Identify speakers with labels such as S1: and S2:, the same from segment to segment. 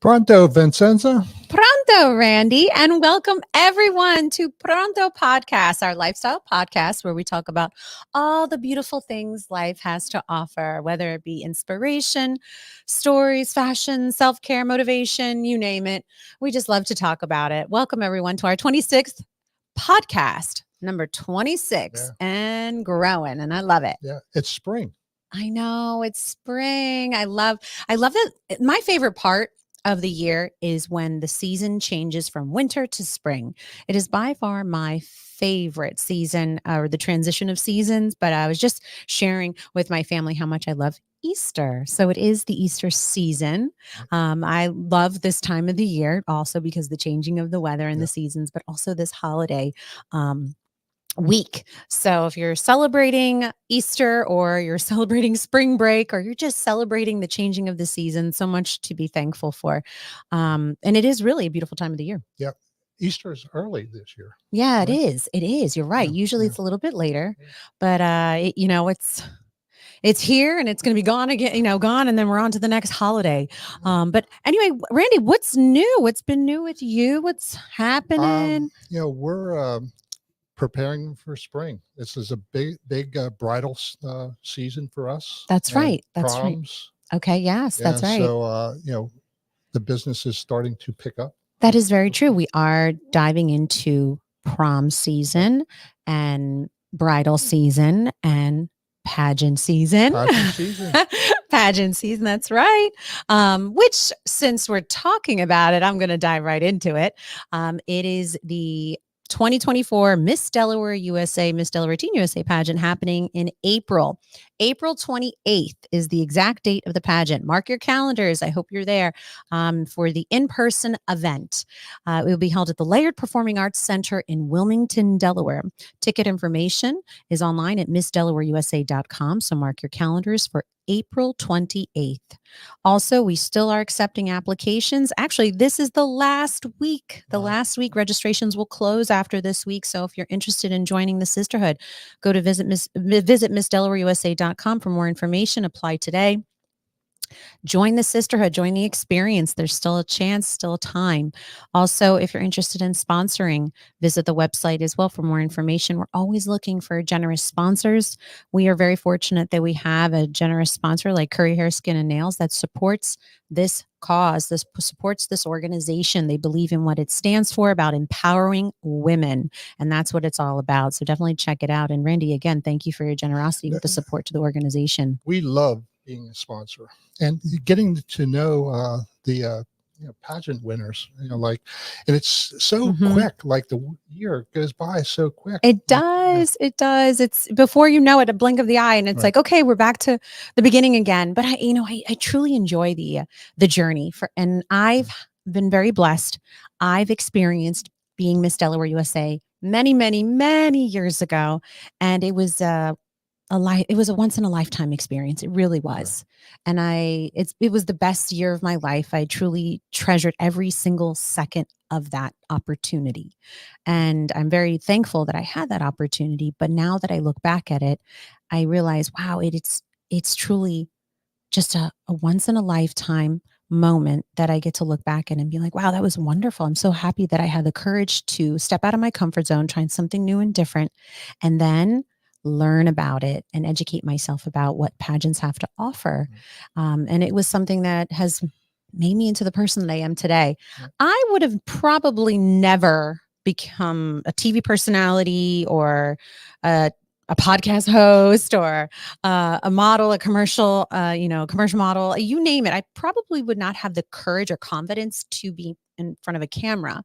S1: Pronto, Vincenza.
S2: Pronto, Randy, and welcome everyone to Pronto Podcast, our lifestyle podcast where we talk about all the beautiful things life has to offer, whether it be inspiration, stories, fashion, self-care, motivation, you name it. We just love to talk about it. Welcome everyone to our 26th podcast, number 26, and growing, and I love it.
S1: Yeah, it's spring.
S2: I know, it's spring. I love that. My favorite part of the year is when the season changes from winter to spring. It is by far my favorite season, or the transition of seasons. But I was just sharing with my family how much I love Easter. So it is the Easter season. I love this time of the year also because the changing of the weather and the seasons, but also this holiday week. So if you're celebrating Easter or you're celebrating spring break or you're just celebrating the changing of the season, so much to be thankful for. And it is really a beautiful time of the year.
S1: Yeah. Easter is early this year.
S2: Yeah, right? It is. It is. You're right. Usually it's a little bit later, but it's here and it's going to be gone again, gone. And then we're on to the next holiday. But anyway, Randy, what's new? What's been new with you? What's happening?
S1: We're preparing for spring. This is a big bridal season for us.
S2: That's right. That's
S1: proms.
S2: Right. Okay. Yes, that's right.
S1: So, the business is starting to pick up.
S2: That is very true. We are diving into prom season and bridal season and pageant season. Pageant season. That's right. Which, since we're talking about it, I'm going to dive right into it. It is the 2024 Miss Delaware USA, Miss Delaware Teen USA pageant happening in April. April 28th is the exact date of the pageant. Mark your calendars. I hope you're there for the in-person event. It will be held at the Laird Performing Arts Center in Wilmington, Delaware. Ticket information is online at missdelawareusa.com. So mark your calendars for April 28th. Also, we still are accepting applications. Actually, this is the last week. The last week registrations will close after this week. So if you're interested in joining the sisterhood, go to visit missdelawareusa.com for more information. Apply today. Join the sisterhood, join the experience. There's still a chance, still time. Also, if you're interested in sponsoring, visit the website as well for more information. We're always looking for generous sponsors. We are very fortunate that we have a generous sponsor like Curry Hair, Skin, and Nails that supports this cause, this supports this organization. They believe in what it stands for, about empowering women. And that's what it's all about. So definitely check it out. And Randy, again, thank you for your generosity with the support to the organization.
S1: We love being a sponsor and getting to know the pageant winners, and it's so quick, like the year goes by so quick.
S2: It does. It does. It's before you know it, a blink of the eye, and it's like, okay, we're back to the beginning again. But I truly enjoy the journey and I've been very blessed. I've experienced being Miss Delaware USA many, many, many years ago. And it was it was a once in a lifetime experience. It really was. And it was the best year of my life. I truly treasured every single second of that opportunity. And I'm very thankful that I had that opportunity. But now that I look back at it, I realize, wow, it's truly just a once in a lifetime moment that I get to look back at and be like, wow, that was wonderful. I'm so happy that I had the courage to step out of my comfort zone, trying something new and different, and then learn about it and educate myself about what pageants have to offer. And it was something that has made me into the person that I am today. I would have probably never become a TV personality or a podcast host or a model, a commercial, commercial model, you name it. I probably would not have the courage or confidence to be in front of a camera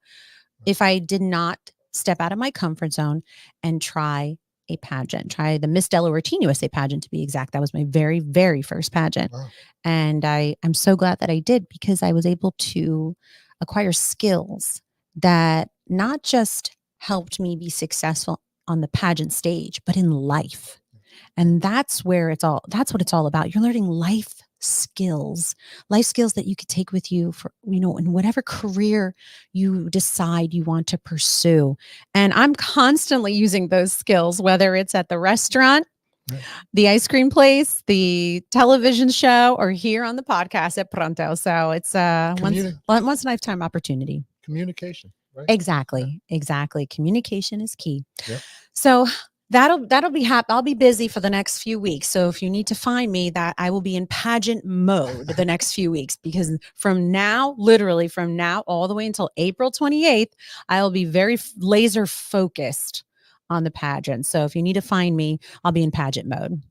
S2: if I did not step out of my comfort zone and try a pageant, try the Miss Delaware Teen USA pageant to be exact. That was my very, very first pageant. Wow. And I'm so glad that I did, because I was able to acquire skills that not just helped me be successful on the pageant stage, but in life. And that's what it's all about. You're learning life skills that you could take with you for, in whatever career you decide you want to pursue. And I'm constantly using those skills, whether it's at the restaurant,
S1: Yeah.
S2: The ice cream place, the television show, or here on the podcast at Pronto. So it's once
S1: Communi-
S2: a lifetime opportunity.
S1: Communication, right?
S2: Exactly. Exactly. Communication is key.
S1: Yep.
S2: So that'll be I'll be busy for the next few weeks. So if you need to find me, that I will be in pageant mode the next few weeks, because literally from now all the way until April 28th, I'll be very laser focused on the pageant. So if you need to find me, I'll be in pageant mode.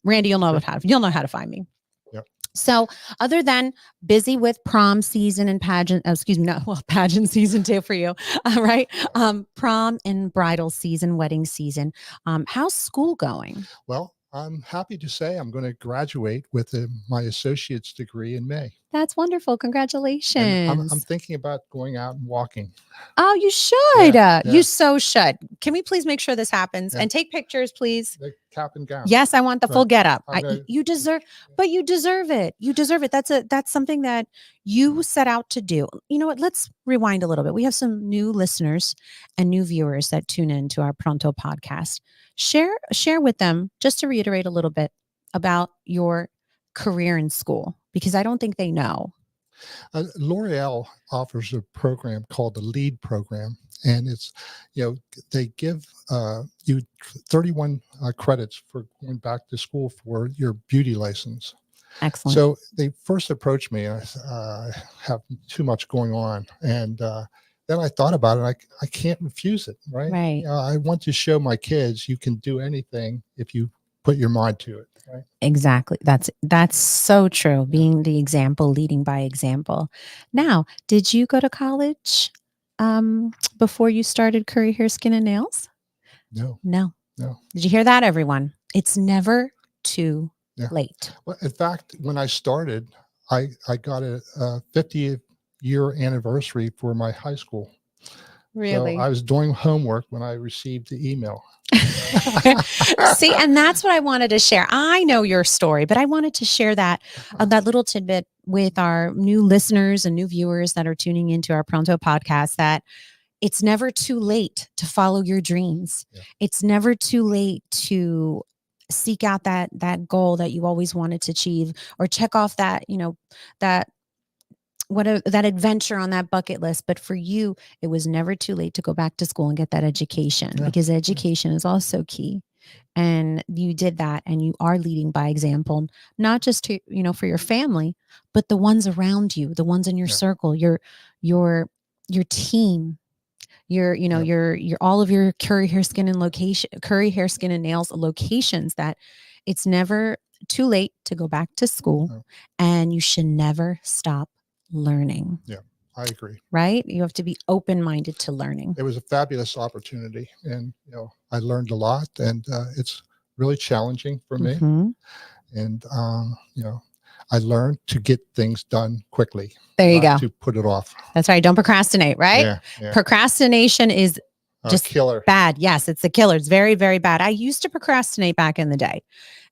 S2: Randy, you'll know how to find me.
S1: Yep.
S2: So other than busy with prom season and pageant, pageant season too for you, right? Prom and bridal season, wedding season. How's school going?
S1: Well, I'm happy to say I'm going to graduate with my associate's degree in May.
S2: That's wonderful.
S1: And
S2: Congratulations.
S1: I'm thinking about going out and walking.
S2: Oh, you should.
S1: Yeah,
S2: You
S1: yeah.
S2: so should. Can we please make sure this happens
S1: Yeah.
S2: and take pictures, please?
S1: The cap and gown.
S2: Yes, I want the full
S1: Right.
S2: get up.
S1: Okay.
S2: You deserve it. You deserve it. That's something that you set out to do. You know what? Let's rewind a little bit. We have some new listeners and new viewers that tune in to our Pronto podcast. Share with them, just to reiterate a little bit about your career in school, because I don't think they know.
S1: L'Oreal offers a program called the LEAD program, and it's, they give you 31 credits for going back to school for your beauty license.
S2: Excellent.
S1: So they first approached me, and I said, I have too much going on, and then I thought about it. I can't refuse it, right?
S2: Right.
S1: I want to show my kids you can do anything if you put your mind to it. Right.
S2: Exactly. That's so true. Being the example, leading by example. Now, did you go to college before you started Curry Hair, Skin, and Nails?
S1: No.
S2: Did you hear that, everyone? It's never too
S1: Yeah.
S2: late.
S1: Well, in fact, when I started, I got a 50th year anniversary for my high school.
S2: Really?
S1: So I was doing homework when I received the email.
S2: See, and that's what I wanted to share. I know your story, but I wanted to share that little tidbit with our new listeners and new viewers that are tuning into our Pronto podcast, that it's never too late to follow your dreams.
S1: Yeah.
S2: It's never too late to seek out that goal that you always wanted to achieve, or check off that adventure on that bucket list. But for you, it was never too late to go back to school and get that education, because education is also key. And you did that, and you are leading by example, not just to, for your family, but the ones around you, the ones in your circle, your team, your all of your Curry Hair, Skin, and Nails locations, that it's never too late to go back to school, and you should never stop learning.
S1: Yeah, I agree.
S2: Right? You have to be open-minded to learning.
S1: It was a fabulous opportunity, and I learned a lot, and it's really challenging for me.
S2: Mm-hmm.
S1: And I learned to get things done quickly.
S2: There you go.
S1: To put it off.
S2: That's right. Don't procrastinate, right?
S1: Yeah.
S2: Procrastination is just
S1: killer.
S2: Bad. Yes, it's a killer. It's very, very bad. I used to procrastinate back in the day,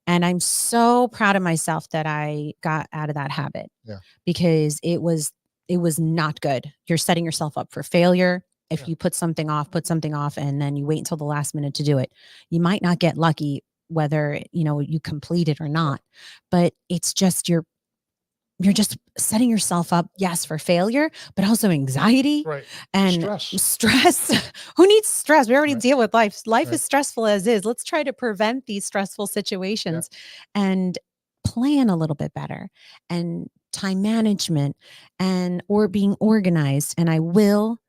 S2: and I'm so proud of myself that I got out of that habit.
S1: Yeah.
S2: Because it was not good. You're setting yourself up for failure. If you put something off, and then you wait until the last minute to do it, you might not get lucky whether you complete it or not. But it's just you're just setting yourself up, yes, for failure, but also anxiety,
S1: Right.
S2: and stress. Who needs stress? We already deal with life. Life is stressful as is. Let's try to prevent these stressful situations and plan a little bit better, and time management, or being organized. And I will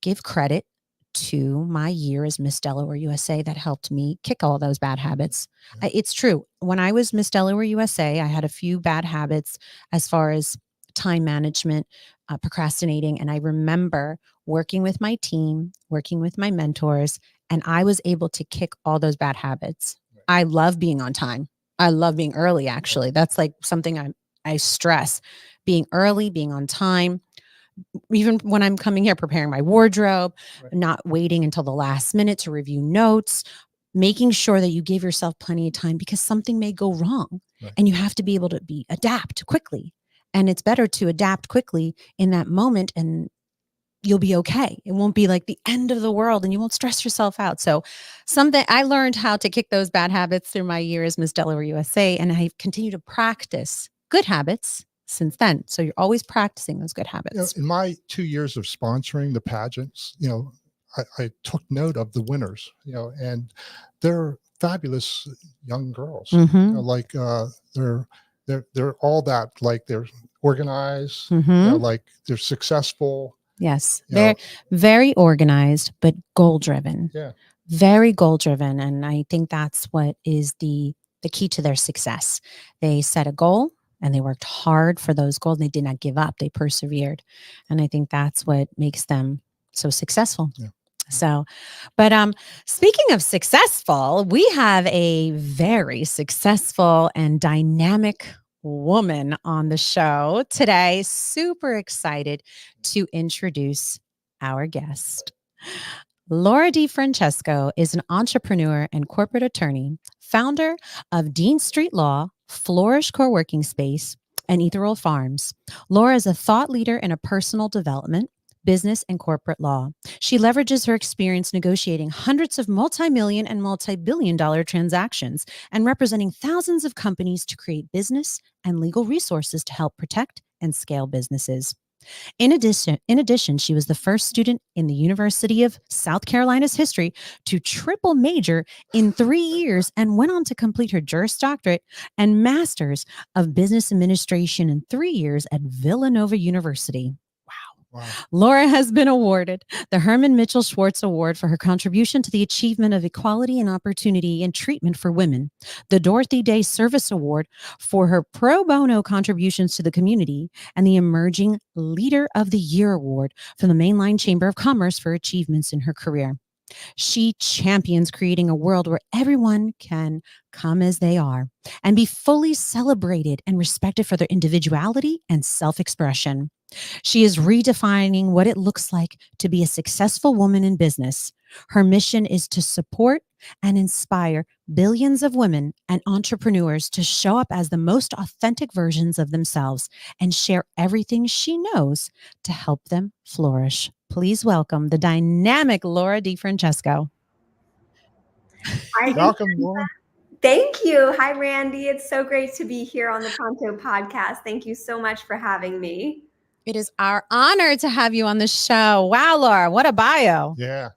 S2: give credit to my year as Miss Delaware USA that helped me kick all those bad habits. It's true. When I was Miss Delaware USA, I had a few bad habits as far as time management, procrastinating. And I remember working with my team, working with my mentors, and I was able to kick all those bad habits. I love being on time. I love being early, actually. That's like something I stress. Being early, being on time. Even when I'm coming here, preparing my wardrobe, not waiting until the last minute to review notes, making sure that you give yourself plenty of time, because something may go wrong, and you have to be able to adapt quickly. And it's better to adapt quickly in that moment and you'll be okay. It won't be like the end of the world and you won't stress yourself out. So something I learned how to kick those bad habits through my year as Miss Delaware USA. And I continue to practice good habits since then. So you're always practicing those good habits.
S1: In my 2 years of sponsoring the pageants, I took note of the winners, and they're fabulous young girls.
S2: Mm-hmm.
S1: Like they're all that, like they're organized,
S2: Mm-hmm.
S1: like they're successful.
S2: Yes, they're very organized, but goal driven.
S1: Yeah,
S2: very goal driven, and I think that's what is the key to their success. They set a goal and they worked hard for those goals. They did not give up. They persevered, and I think that's what makes them so successful.
S1: Yeah.
S2: So, but speaking of successful, we have a very successful and dynamic woman on the show today. Super excited to introduce our guest. Laura DiFrancesco is an entrepreneur and corporate attorney, founder of Dean Street Law, Flourish Co-working Space, and Ethereal Farms. Laura is a thought leader in a personal development, business, and corporate law. She leverages her experience negotiating hundreds of multi-million and multi-billion-dollar transactions and representing thousands of companies to create business and legal resources to help protect and scale businesses. In addition, she was the first student in the University of South Carolina's history to triple major in 3 years and went on to complete her Juris Doctorate and Master's of Business Administration in 3 years at Villanova University. Wow. Laura has been awarded the Herman Mitchell Schwartz Award for her contribution to the achievement of equality and opportunity and treatment for women, the Dorothy Day Service Award for her pro bono contributions to the community, and the Emerging Leader of the Year Award from the Mainline Chamber of Commerce for achievements in her career. She champions creating a world where everyone can come as they are and be fully celebrated and respected for their individuality and self-expression. She is redefining what it looks like to be a successful woman in business. Her mission is to support and inspire billions of women and entrepreneurs to show up as the most authentic versions of themselves and share everything she knows to help them flourish. Please welcome the dynamic Laura DiFrancesco.
S3: Hi,
S1: welcome, Laura.
S3: Thank you. Hi, Randy. It's so great to be here on the Pronto podcast. Thank you so much for having me.
S2: It is our honor to have you on the show. Wow, Laura, what a bio.
S1: Yeah.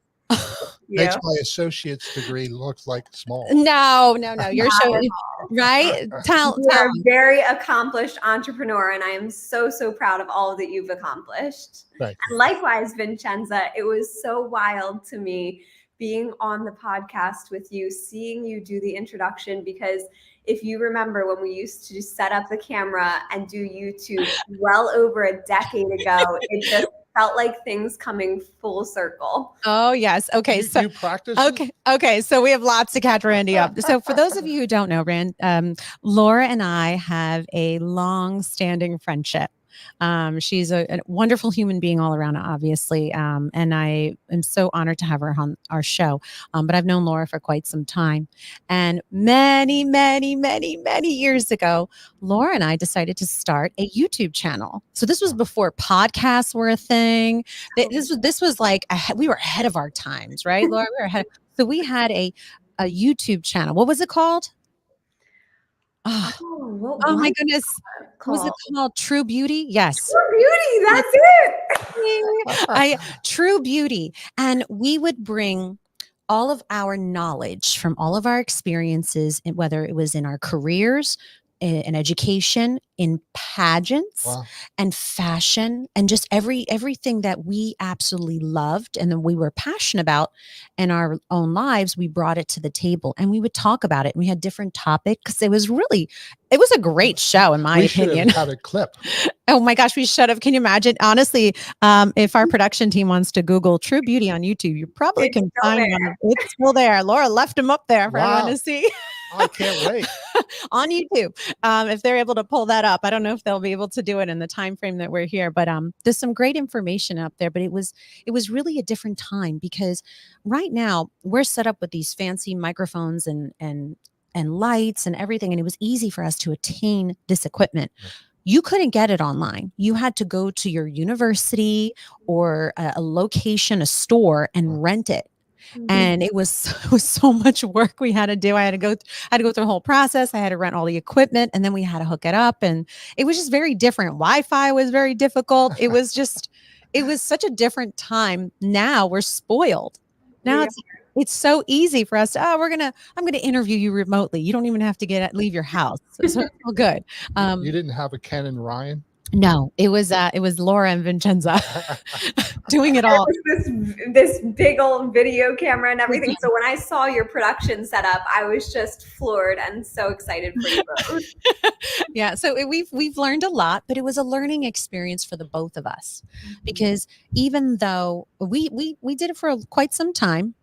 S1: Makes my associate's degree look like small.
S2: No. You're showing, right?
S3: You're a very accomplished entrepreneur, and I am so proud of all that you've accomplished.
S1: Right.
S3: And likewise, Vincenza, it was so wild to me being on the podcast with you, seeing you do the introduction, because if you remember when we used to just set up the camera and do YouTube well over a decade ago, it just felt like things coming full circle.
S2: Oh, yes. Okay.
S1: So you practice?
S2: Okay. So we have lots to catch Randy up. So for those of you who don't know, Laura and I have a long-standing friendship. She's a wonderful human being all around, obviously. And I am so honored to have her on our show. But I've known Laura for quite some time. And many years ago, Laura and I decided to start a YouTube channel. So this was before podcasts were a thing. This was like, we were ahead of our times, right, Laura? We were ahead. So we had a YouTube channel. What was it called? Oh my goodness. What was it called? True Beauty? Yes.
S3: True Beauty. That's
S2: it. True Beauty. And we would bring all of our knowledge from all of our experiences, whether it was in our careers, in education, in pageants, and fashion, and just everything that we absolutely loved and then we were passionate about in our own lives. We brought it to the table and we would talk about it. And we had different topics. It was a great show, in my opinion.
S1: We should have had a clip.
S2: Oh my gosh, we should have. Can you imagine? Honestly, if our production team wants to Google True Beauty on YouTube, you probably can find one. It's still there. Laura left them up there for everyone to see.
S1: I can't wait.
S2: On YouTube. If they're able to pull that up. I don't know if they'll be able to do it in the time frame that we're here, but there's some great information up there. But it was really a different time, because right now we're set up with these fancy microphones and lights and everything, and it was easy for us to attain this equipment. you couldn't get it online. You had to go to your university or a location, a store, and rent it. And it was so much work we had to do. I had to go through the whole process. I had to rent all the equipment, and then we had to hook it up, and it was just very different. Wi-Fi was very difficult. It was such a different time. Now we're spoiled. Now it's so easy for us to, I'm gonna interview you remotely. You don't even have to leave your house. So it's all good.
S1: You didn't have a Ken and Ryan?
S2: No, it was Laura and Vincenza doing it all.
S3: This big old video camera and everything. So when I saw your production setup, I was just floored and so excited for you both.
S2: Yeah, so we've learned a lot, but it was a learning experience for the both of us, because even though we did it for quite some time,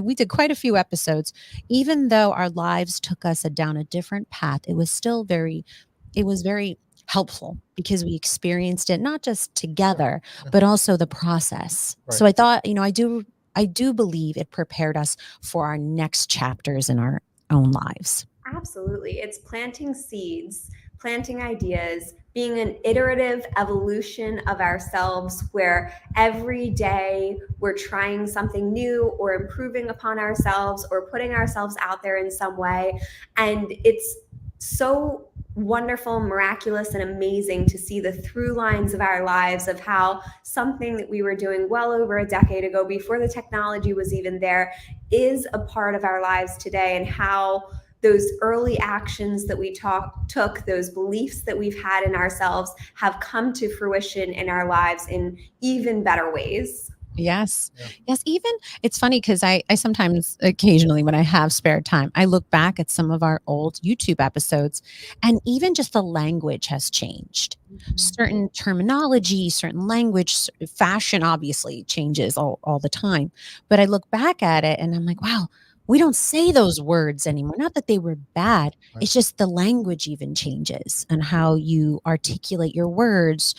S2: we did quite a few episodes. Even though our lives took us down a different path, it was very helpful because we experienced it not just together, but also the process. Right. So I thought, I do believe it prepared us for our next chapters in our own lives.
S3: Absolutely. It's planting seeds, planting ideas, being an iterative evolution of ourselves where every day we're trying something new or improving upon ourselves or putting ourselves out there in some way. And it's so wonderful, miraculous, and amazing to see the through lines of our lives of how something that we were doing well over a decade ago, before the technology was even there, is a part of our lives today, and how those early actions that we took, those beliefs that we've had in ourselves, have come to fruition in our lives in even better ways.
S2: Yes. Yeah. Yes. Even it's funny because I sometimes, occasionally, when I have spare time, I look back at some of our old YouTube episodes, and even just the language has changed. Certain terminology, certain language, fashion obviously changes all the time. But I look back at it and I'm like, wow, we don't say those words anymore. Not that they were bad. Right. It's just the language even changes, and how you articulate your words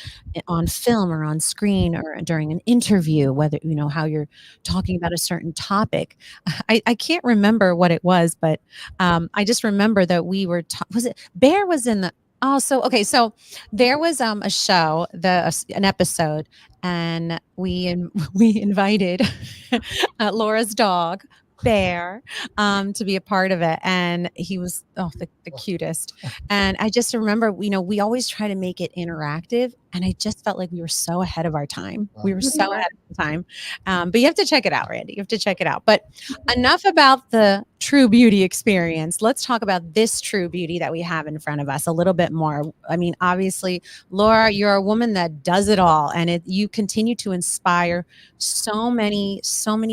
S2: on film or on screen or during an interview, whether, how you're talking about a certain topic. I can't remember what it was, but I just remember that we were, was it Bear was in the, so there was a show, an episode, and we invited Laura's dog, Bear, to be a part of it, and he was the cutest. And I just remember, we always try to make it interactive, and I just felt like we were so ahead of our time. Wow. We were so ahead of the time. But you have to check it out, Randy. You have to check it out. But enough about the True Beauty experience. Let's talk about this True Beauty that we have in front of us a little bit more. I mean, obviously, Laura, you're a woman that does it all, and you continue to inspire so many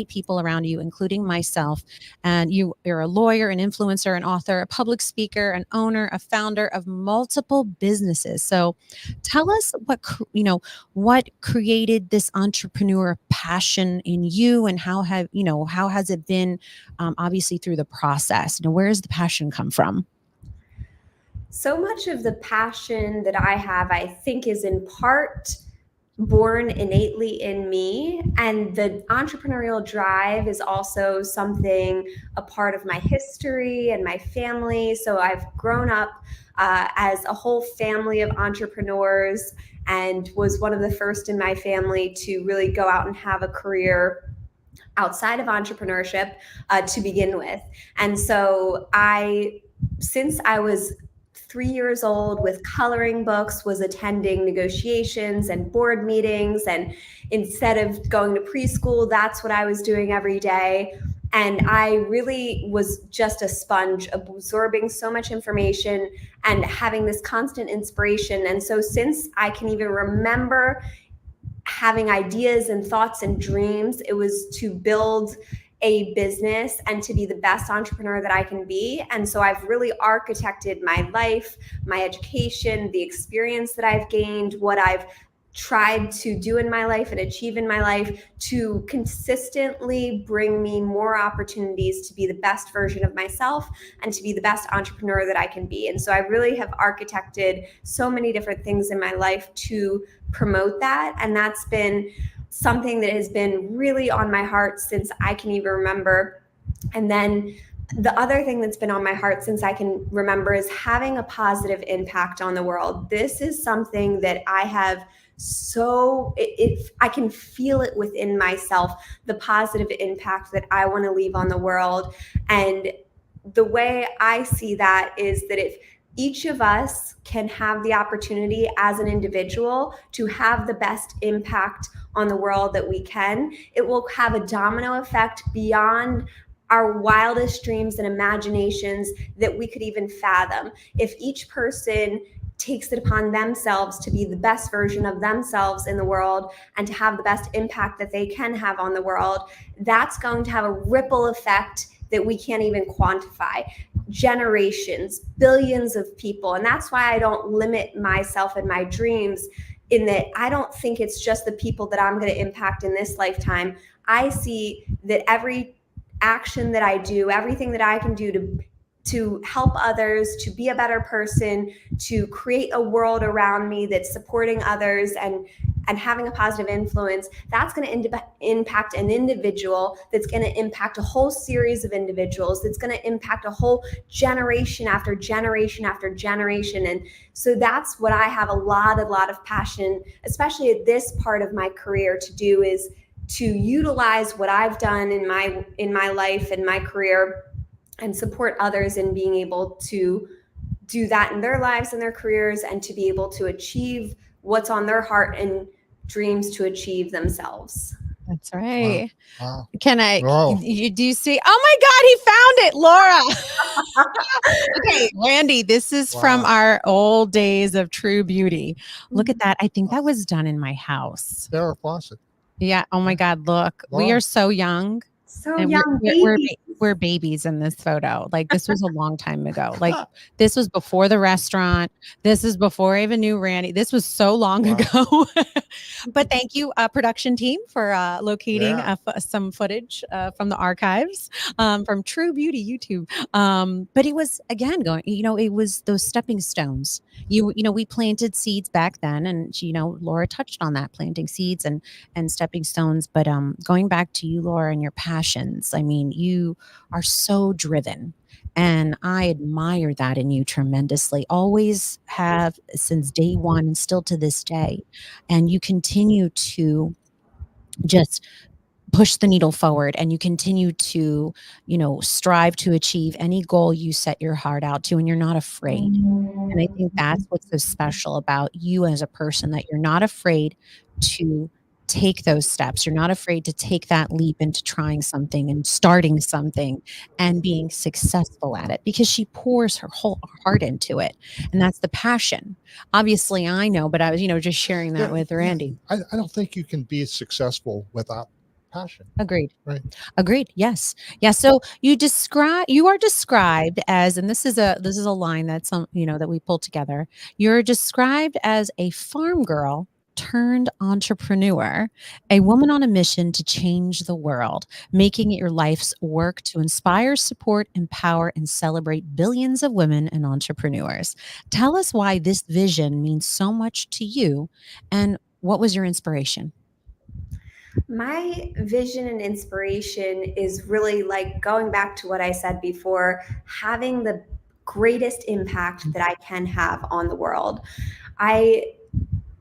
S2: people around you, including myself. And you're a lawyer, an influencer, an author, a public speaker, an owner, a founder of multiple businesses. So tell us what created this entrepreneur passion in you, and how has it been, obviously through the process? Where does the passion come from?
S3: So much of the passion that I have, I think, is in part born innately in me, and the entrepreneurial drive is also something, a part of my history and my family. So I've grown up as a whole family of entrepreneurs, and was one of the first in my family to really go out and have a career outside of entrepreneurship to begin with. And so since I was 3 years old, with coloring books, was attending negotiations and board meetings. And instead of going to preschool, that's what I was doing every day. And I really was just a sponge, absorbing so much information and having this constant inspiration. And so since I can even remember having ideas and thoughts and dreams, it was to build a business and to be the best entrepreneur that I can be. And so I've really architected my life, my education, the experience that I've gained, what I've tried to do in my life and achieve in my life, to consistently bring me more opportunities to be the best version of myself and to be the best entrepreneur that I can be. And so I really have architected so many different things in my life to promote that. And that's been something that has been really on my heart since I can even remember. And then the other thing that's been on my heart since I can remember is having a positive impact on the world. This is something that I have I can feel it within myself, the positive impact that I want to leave on the world. And the way I see that is that if each of us can have the opportunity as an individual to have the best impact on the world that we can, it will have a domino effect beyond our wildest dreams and imaginations that we could even fathom. If each person takes it upon themselves to be the best version of themselves in the world and to have the best impact that they can have on the world, that's going to have a ripple effect that we can't even quantify. Generations, billions of people. And that's why I don't limit myself and my dreams, in that I don't think it's just the people that I'm going to impact in this lifetime. I see that every action that I do, everything that I can do to help others, to be a better person, to create a world around me that's supporting others and having a positive influence, that's going to impact an individual, that's going to impact a whole series of individuals, that's going to impact a whole generation after generation after generation. And so that's what I have a lot of passion, especially at this part of my career, to do, is to utilize what I've done in my life and my career and support others in being able to do that in their lives and their careers, and to be able to achieve what's on their heart and dreams to achieve themselves.
S2: That's right.
S1: Wow.
S2: Can I,
S1: Wow.
S2: do you see? Oh my God, he found it, Laura. Okay, Randy, this is from our old days of True Beauty. Look at that. I think that was done in my house.
S1: Sarah Fawcett.
S2: Yeah. Oh my God, look,
S1: Wow.
S2: we are so young.
S3: So
S2: And
S3: young,
S2: we're babies in this photo. Like, this was a long time ago. Like, this was before the restaurant. This is before I even knew Randy. This was so long ago. But thank you, production team, for locating some footage from the archives from True Beauty YouTube. But it was, again, going, it was those stepping stones. We planted seeds back then, and Laura touched on that, planting seeds and stepping stones. But going back to you, Laura, and your passions, I mean, you are so driven, and I admire that in you tremendously. Always have, since day one, and still to this day. And you continue to just push the needle forward, and you continue to, strive to achieve any goal you set your heart out to, and you're not afraid. And I think that's what's so special about you as a person, that you're not afraid to take those steps. You're not afraid to take that leap into trying something and starting something and being successful at it, because she pours her whole heart into it. And that's the passion. Obviously, I know, but I was, just sharing that with Randy.
S1: I don't think you can be successful without passion.
S2: Agreed.
S1: Right.
S2: Agreed. Yes. Yeah. So you are described as, and this is a line that's that we pulled together. You're described as a farm girl turned entrepreneur, a woman on a mission to change the world, making it your life's work to inspire, support, empower, and celebrate billions of women and entrepreneurs. Tell us why this vision means so much to you, and what was your inspiration?
S3: My vision and inspiration is really, like, going back to what I said before, having the greatest impact that I can have on the world. I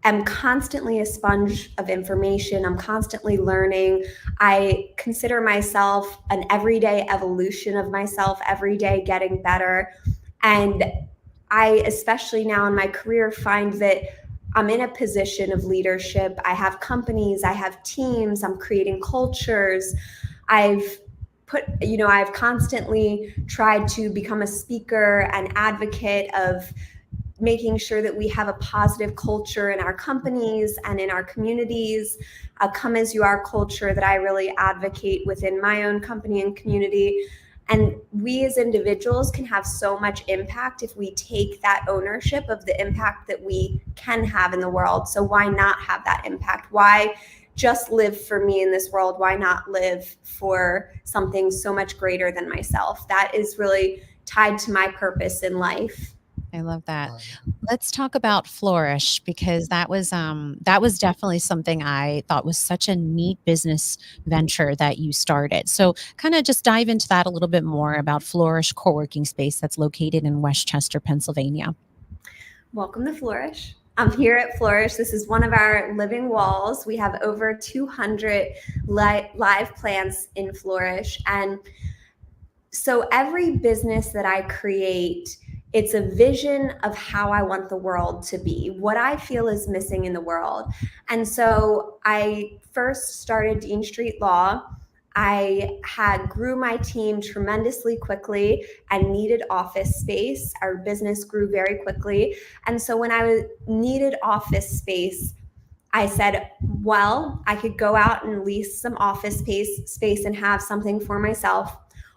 S3: am constantly a sponge of information. I'm constantly learning. I consider myself an everyday evolution of myself, every day getting better. And I, especially now in my career, find that I'm in a position of leadership. I have companies, I have teams, I'm creating cultures. I've constantly tried to become a speaker and advocate of making sure that we have a positive culture in our companies and in our communities, a come as you are culture that I really advocate within my own company and community. And we as individuals can have so much impact if we take that ownership of the impact that we can have in the world. So why not have that impact? Why just live for me in this world? Why not live for something so much greater than myself? That is really tied to my purpose in life.
S2: I love that.
S1: Uh,
S2: Let's talk about Flourish, because that was definitely something I thought was such a neat business venture that you started. So kind of just dive into that a little bit more about Flourish co-working space that's located in Westchester, Pennsylvania.
S3: Welcome to Flourish. I'm here at Flourish. This is one of our living walls. We have over 200 live plants in Flourish. And so every business that I create, it's a vision of how I want the world to be, what I feel is missing in the world. And so I first started Dean Street Law. I had grew my team tremendously quickly and needed office space. Our business grew very quickly. And so when I needed office space, I said, well, I could go out and lease some office space and have something for myself,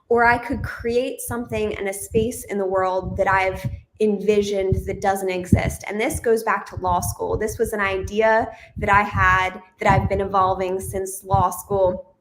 S3: or I could create something and a space in the world that I've envisioned that doesn't exist. And this goes back to law school. This was an idea that I had that I've been evolving since law school,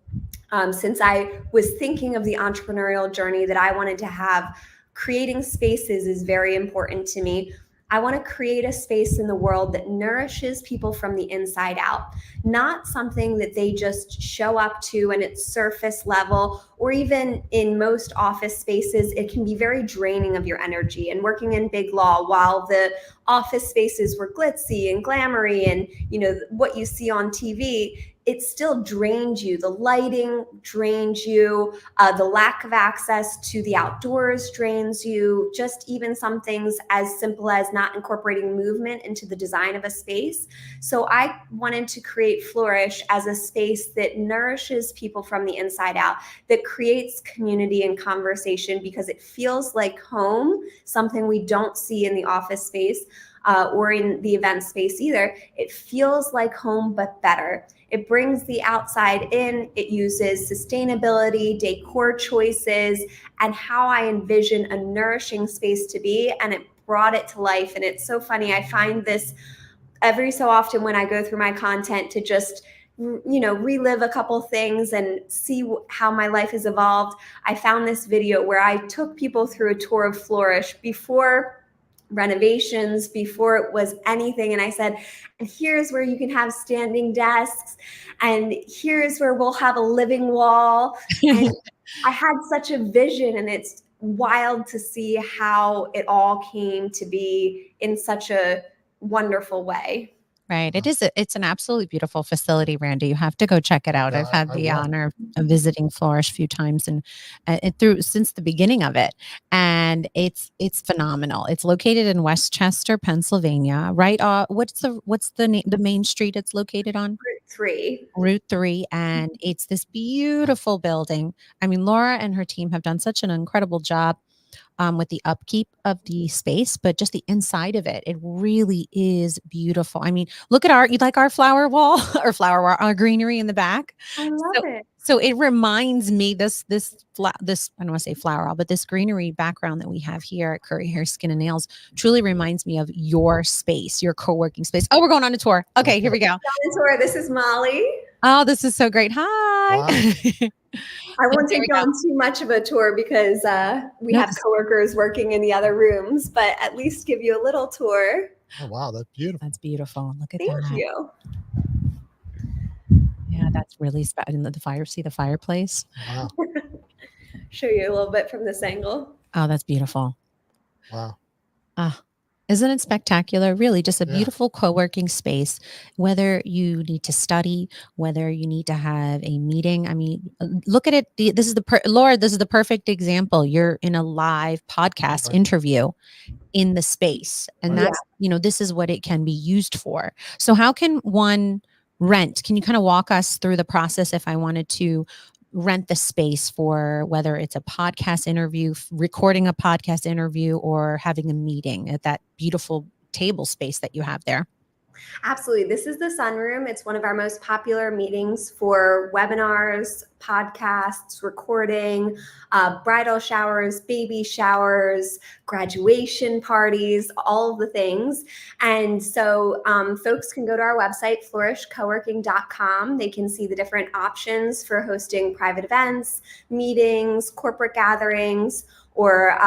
S3: since I was thinking of the entrepreneurial journey that I wanted to have. Creating spaces is very important to me. I want to create a space in the world that nourishes people from the inside out, not something that they just show up to and it's surface level, or even in most office spaces, it can be very draining of your energy. And working in big law, while the office spaces were glitzy and glamoury and, you know, what you see on TV, it still drains you. The lighting drains you. The lack of access to the outdoors drains you. Just even some things as simple as not incorporating movement into the design of a space. So I wanted to create Flourish as a space that nourishes people from the inside out, that creates community and conversation because it feels like home, something we don't see in the office space or in the event space either. It feels like home, but better. It brings the outside in. It uses sustainability, decor choices, and how I envision a nourishing space to be. And it brought it to life. And it's so funny. I find this every so often when I go through my content to just, you know, relive a couple things and see how my life has evolved. I found this video where I took people through a tour of Flourish before renovations, before it was anything. And I said, and here's where you can have standing desks, and here's where we'll have a living wall. And I had such a vision, and it's wild to see how it all came to be in such a wonderful way.
S2: Right. It's an absolutely beautiful facility, Randy. You have to go check it out.
S1: yeah,
S2: I've had
S1: I
S2: the
S1: will.
S2: honor of visiting Flourish a few times and it through since the beginning of it. And it's phenomenal. It's located in Westchester, Pennsylvania. Right. What's the main street it's located on?
S3: Route 3.
S2: Route 3, and it's this beautiful building. I mean, Laura and her team have done such an incredible job with the upkeep of the space, but just the inside of it, it really is beautiful. I mean, look at you like our flower wall or flower wall, our greenery in the back.
S3: I love
S2: So,
S3: it.
S2: so it reminds me this I don't want to say flower wall, but this greenery background that we have here at Curry Hair Skin and Nails truly reminds me of your space, your co-working space. Oh, we're going on a tour. Okay, here we go.
S3: Tour. This is Molly.
S2: Oh, this is so great. Hi.
S1: Wow.
S3: I won't
S2: There
S3: take
S2: we
S3: you
S2: go.
S3: on too much of a tour because we have coworkers working in the other rooms, but at least give you a little tour.
S1: Oh, wow. That's beautiful.
S2: That's beautiful. Look at
S3: Thank
S2: that.
S3: you.
S2: Yeah, that's really special. And the fire, see the fireplace?
S1: Wow.
S3: Show you a little bit from this angle.
S2: Oh, that's beautiful.
S1: Wow.
S2: Isn't it spectacular? Really, just a
S1: Yeah.
S2: beautiful co-working space, whether you need to study, whether you need to have a meeting. I mean, look at it. This is Laura, this is the perfect example. You're in a live podcast
S1: Right.
S2: interview in the space. And
S1: Right.
S2: that's, this is what it can be used for. So how can one rent? Can you kind of walk us through the process if I wanted to rent the space for whether it's a podcast interview, recording a podcast interview, or having a meeting at that beautiful table space that you have there?
S3: Absolutely. This is the Sunroom. It's one of our most popular meetings for webinars, podcasts, recording, bridal showers, baby showers, graduation parties, all of the things. And so folks can go to our website, flourishcoworking.com. They can see the different options for hosting private events, meetings, corporate gatherings. or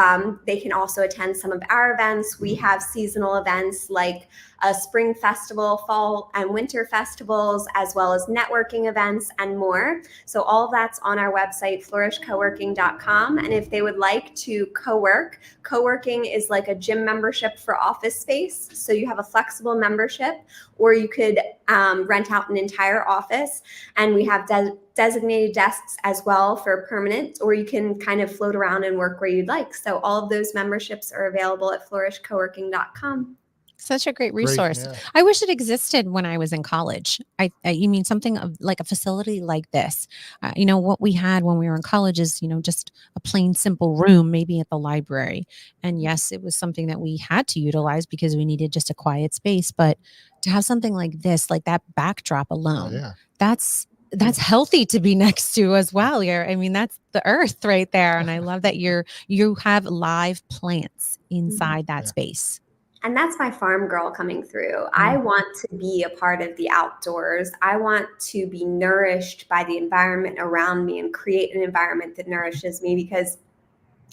S3: they can also attend some of our events. We have seasonal events like a spring festival, fall and winter festivals, as well as networking events and more. So all of that's on our website, flourishcoworking.com. And if they would like to co-working is like a gym membership for office space. So you have a flexible membership, or you could rent out an entire office. And we have designated desks as well for permanent, or you can kind of float around and work where you'd like. So all of those memberships are available at flourishcoworking.com.
S2: Such a great
S1: Great,
S2: resource.
S1: yeah.
S2: I wish it existed when I was in college. You mean something like a facility like this? What we had when we were in college is, just a plain simple room, maybe at the library. And yes, it was something that we had to utilize because we needed just a quiet space. But to have something like this, like that backdrop
S1: Oh,
S2: alone,
S1: yeah.
S2: that's healthy to be next to as well. That's the earth right there. And I love that you have live plants inside that
S1: Yeah.
S2: space.
S3: And that's my farm girl coming through. I want to be a part of the outdoors. I want to be nourished by the environment around me and create an environment that nourishes me, because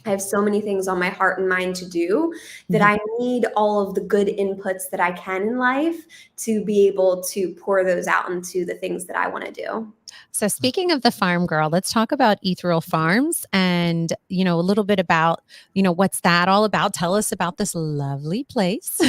S3: I have so many things on my heart and mind to do that I need all of the good inputs that I can in life to be able to pour those out into the things that I want to do.
S2: So speaking of the farm girl, let's talk about Ethereal Farms and, a little bit about, what's that all about? Tell us about this lovely place.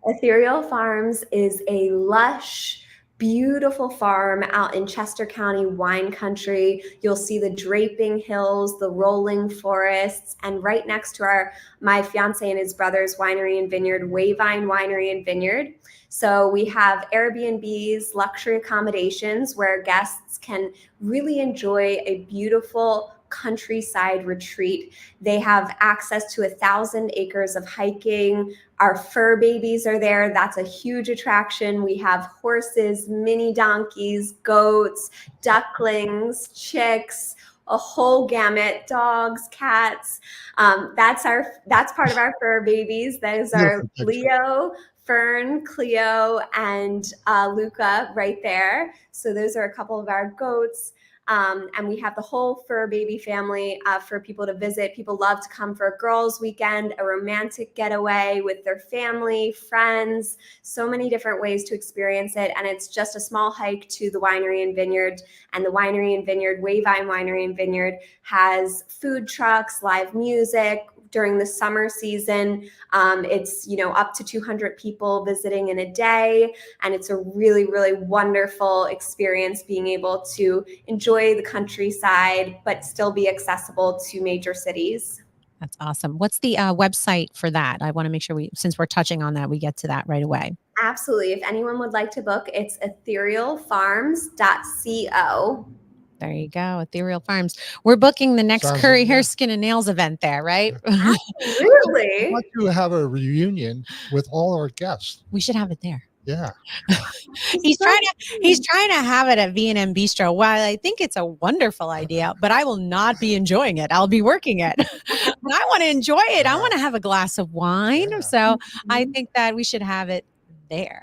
S3: Ethereal Farms is a lush, beautiful farm out in Chester County wine country. You'll see the draping hills, the rolling forests, and right next to my fiance and his brother's winery and vineyard, Wayvine Winery and Vineyard. So we have Airbnbs, luxury accommodations where guests can really enjoy a beautiful countryside retreat. They have access to 1,000 acres of hiking. Our fur babies are there. That's a huge attraction. We have horses, mini donkeys, goats, ducklings, chicks, a whole gamut, dogs, cats. That's part of our fur babies. Those are Leo, Fern, Cleo, and Luca right there. So those are a couple of our goats. And we have the whole fur baby family for people to visit. People love to come for a girls' weekend, a romantic getaway with their family, friends, so many different ways to experience it. And it's just a small hike to the winery and vineyard. And the winery and vineyard, Wayvine Winery and Vineyard, has food trucks, live music. During the summer season, it's up to 200 people visiting in a day, and it's a really, really wonderful experience being able to enjoy the countryside but still be accessible to major cities.
S2: That's awesome. What's the website for that? I want to make sure since we're touching on that, we get to that right away.
S3: Absolutely. If anyone would like to book, it's etherealfarms.co.
S2: There you go. Ethereal Farms. We're booking the next Curry Hair, Skin, and Nails event there, right?
S3: Absolutely.
S1: I want to have a reunion with all our guests.
S2: We should have it there.
S1: Yeah.
S2: He's trying to have it at V&M Bistro. Well, I think it's a wonderful idea, but I will not be enjoying it. I'll be working it. But I want to enjoy it. I want to have a glass of wine. Yeah. So I think that we should have it there.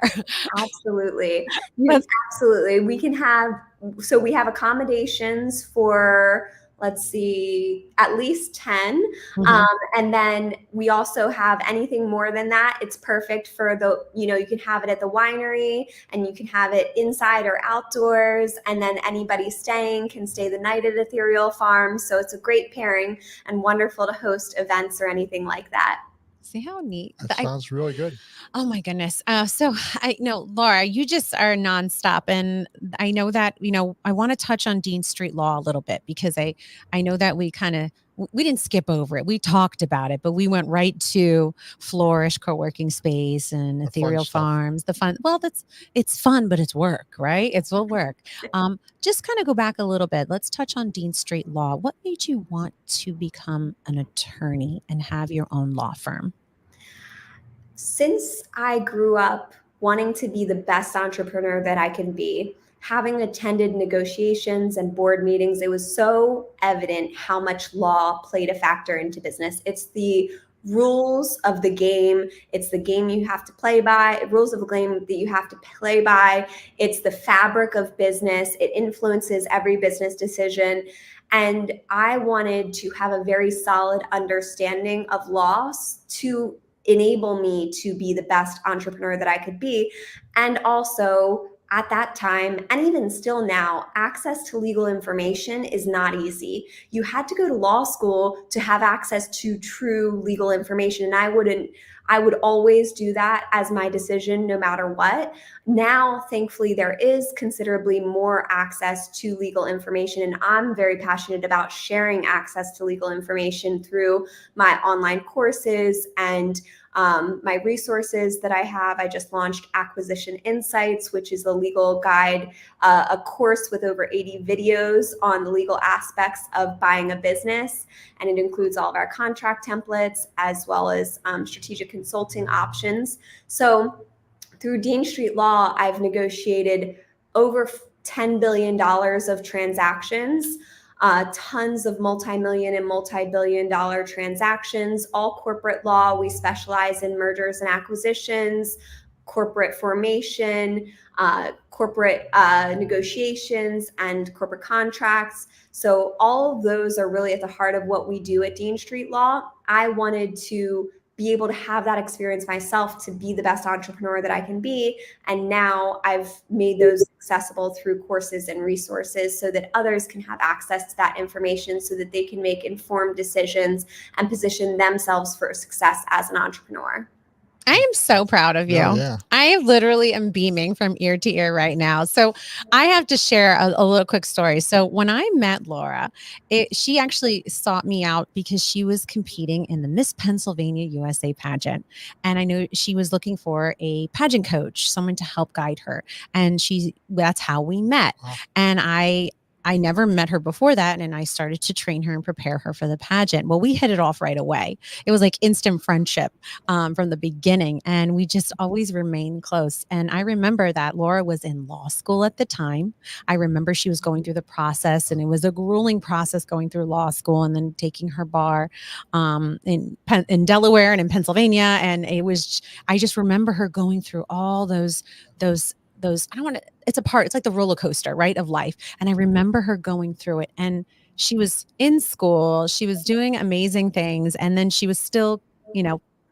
S3: Absolutely. Absolutely. We have accommodations for, let's see, at least 10. And then we also have anything more than that. It's perfect for you can have it at the winery, and you can have it inside or outdoors. And then anybody staying can stay the night at Ethereal Farms. So it's a great pairing and wonderful to host events or anything like that.
S2: See how neat.
S1: That sounds really good.
S2: Oh my goodness. So I know, Laura, you just are nonstop. And I know that, I want to touch on Dean Street Law a little bit, because I know that we didn't skip over it. We talked about it, but we went right to Flourish Co-working Space and Ethereal Farms. The fun. Well, it's fun, but it's work, right? It's all work. Just kind of go back a little bit. Let's touch on Dean Street Law. What made you want to become an attorney and have your own law firm?
S3: Since I grew up wanting to be the best entrepreneur that I can be, having attended negotiations and board meetings, it was so evident how much law played a factor into business. It's the rules of the game. It's the game you have to play by, rules of the game that you have to play by. It's the fabric of business. It influences every business decision. And I wanted to have a very solid understanding of laws to enable me to be the best entrepreneur that I could be. And also, at that time, and even still now, access to legal information is not easy. You had to go to law school to have access to true legal information. And I would always do that as my decision no matter what. Now, thankfully, there is considerably more access to legal information. And I'm very passionate about sharing access to legal information through my online courses and my resources that I have. I just launched Acquisition Insights, which is a legal guide, a course with over 80 videos on the legal aspects of buying a business. And it includes all of our contract templates as well as strategic consulting options. So through Dean Street Law, I've negotiated over $10 billion of transactions. Tons of multi-million and multi-billion dollar transactions, all corporate law. We specialize in mergers and acquisitions, corporate formation, corporate negotiations, and corporate contracts. So all of those are really at the heart of what we do at Dean Street Law. I wanted to be able to have that experience myself to be the best entrepreneur that I can be. And now I've made those accessible through courses and resources so that others can have access to that information so that they can make informed decisions and position themselves for success as an entrepreneur.
S2: I am so proud of you.
S1: Oh, yeah.
S2: I literally am beaming from ear to ear right now. So I have to share a little quick story. So when I met Laura, she actually sought me out because she was competing in the Miss Pennsylvania USA pageant. And I knew she was looking for a pageant coach, someone to help guide her. And that's how we met.
S1: Wow.
S2: And I never met her before that. And I started to train her and prepare her for the pageant. Well, we hit it off right away. It was like instant friendship from the beginning. And we just always remained close. And I remember that Laura was in law school at the time. I remember she was going through the process, and it was a grueling process going through law school and then taking her bar in Delaware and in Pennsylvania. And I just remember her going through all those it's like the roller coaster, right, of life. And I remember her going through it, and she was in school, she was doing amazing things. And then she was still,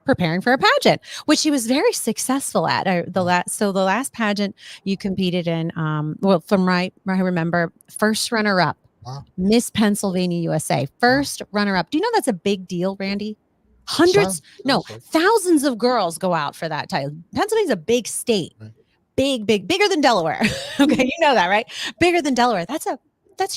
S2: preparing for a pageant, which she was very successful at. The last pageant you competed in, from I remember, first runner up,
S1: Wow.
S2: Miss Pennsylvania USA, first runner up. Do you know that's a big deal, Randy? Thousands of girls go out for that title. Pennsylvania's a big state.
S1: Right.
S2: Bigger than Delaware. Okay, you know that, right? Bigger than Delaware. That's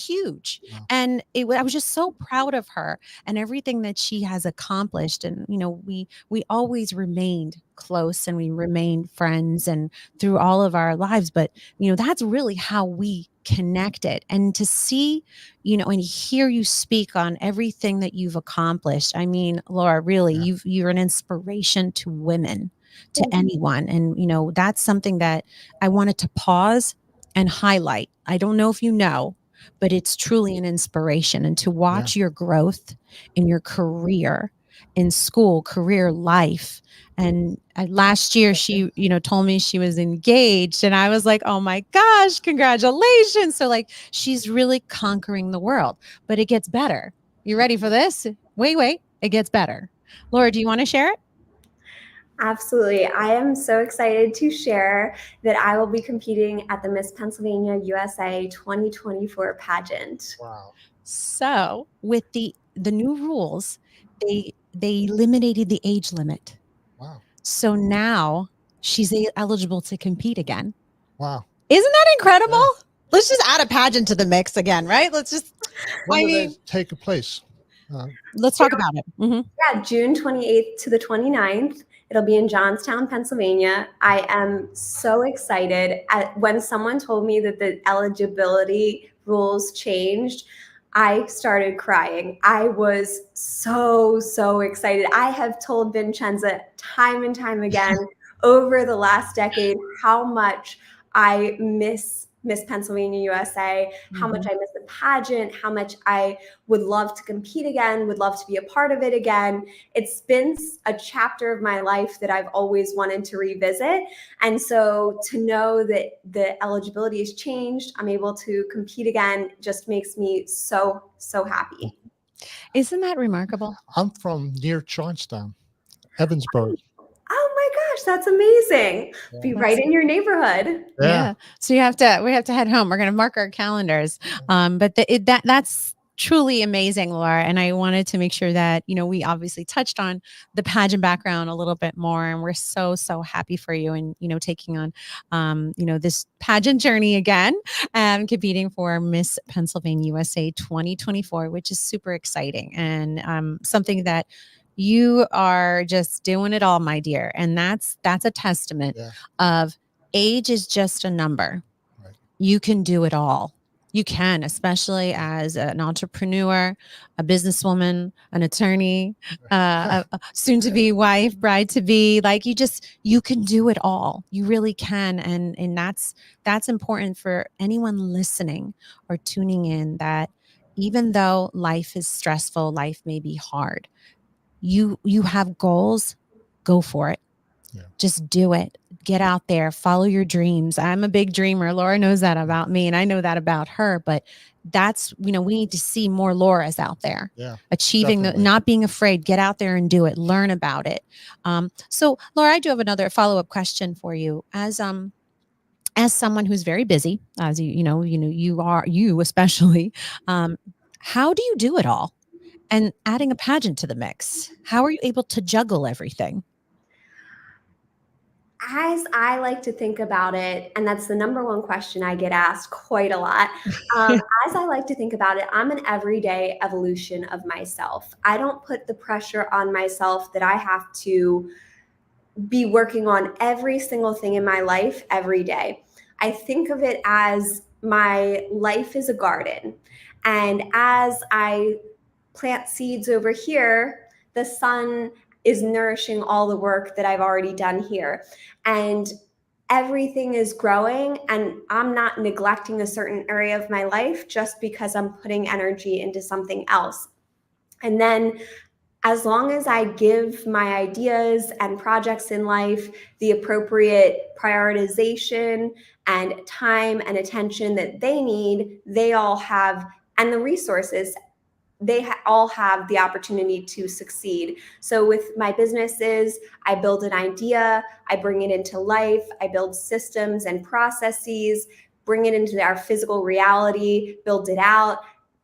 S2: huge.
S1: Wow.
S2: And I was just so proud of her and everything that she has accomplished. And we always remained close, and we remained friends and through all of our lives. But that's really how we connected. And to see, and hear you speak on everything that you've accomplished. I mean, Laura, really,
S1: Yeah.
S2: you're an inspiration to women, to anyone. And, that's something that I wanted to pause and highlight. I don't know if you know, but it's truly an inspiration. And to watch your growth in your career, in school, career, life. And last year she, told me she was engaged, and I was like, oh my gosh, congratulations. So she's really conquering the world, but it gets better. You ready for this? Wait, it gets better. Laura, do you want to share it?
S3: Absolutely. I am so excited to share that I will be competing at the Miss Pennsylvania USA 2024 pageant.
S1: Wow.
S2: So with the new rules, they eliminated the age limit.
S1: Wow.
S2: So now she's eligible to compete again.
S1: Wow.
S2: Isn't that incredible?
S1: Yeah.
S2: Let's just add a pageant to the mix again, right? Let's just,
S1: When will they take place?
S2: Let's talk about it. Mm-hmm.
S3: Yeah, June 28th to the 29th. It'll be in Johnstown, Pennsylvania. I am so excited. When someone told me that the eligibility rules changed, I started crying. I was so excited. I have told Vincenza time and time again over the last decade how much I miss Miss Pennsylvania USA, how much
S2: Mhm.
S3: I miss the pageant, how much I would love to compete again, would love to be a part of it again. It's been a chapter of my life that I've always wanted to revisit. And so to know that the eligibility has changed, I'm able to compete again, just makes me so, so happy.
S2: Isn't that remarkable?
S1: I'm from near Johnstown, Evansburg.
S3: Oh my gosh, that's amazing.
S1: Yeah.
S3: Be right
S2: That's
S3: in your neighborhood.
S1: Yeah.
S2: Yeah. So we have to head home. We're going to mark our calendars. But that's truly amazing, Laura. And I wanted to make sure that, we obviously touched on the pageant background a little bit more. And we're so, so happy for you and, taking on, this pageant journey again and competing for Miss Pennsylvania USA 2024, which is super exciting and something that you are just doing it all, my dear. And that's a testament
S1: Yeah.
S2: of age is just a number.
S1: Right.
S2: You can do it all. You can, especially as an entrepreneur, a businesswoman, an attorney, a soon-to-be wife, bride-to-be. Like you can do it all. You really can, and that's important for anyone listening or tuning in. That even though life is stressful, life may be hard. You have goals, go for it.
S1: Yeah.
S2: Just do it. Get out there, follow your dreams. I'm a big dreamer. Laura knows that about me, and I know that about her. But that's, we need to see more Lauras out there.
S1: Yeah.
S2: Achieving
S1: Definitely.
S2: not being afraid. Get out there and do it. Learn about it. So, Laura, I do have another follow-up question for you. As someone who's very busy, as you especially, how do you do it all? And adding a pageant to the mix, how are you able to juggle everything?
S3: As I like to think about it, and that's the number one question I get asked quite a lot. As I like to think about it, I'm an everyday evolution of myself. I don't put the pressure on myself that I have to be working on every single thing in my life every day. I think of it as my life is a garden. And as I plant seeds over here, the sun is nourishing all the work that I've already done here. And everything is growing, and I'm not neglecting a certain area of my life just because I'm putting energy into something else. And then as long as I give my ideas and projects in life the appropriate prioritization and time and attention that they need, they all have, and the resources, they all have the opportunity to succeed. So with my businesses, I build an idea, I bring it into life, I build systems and processes, bring it into our physical reality, build it out,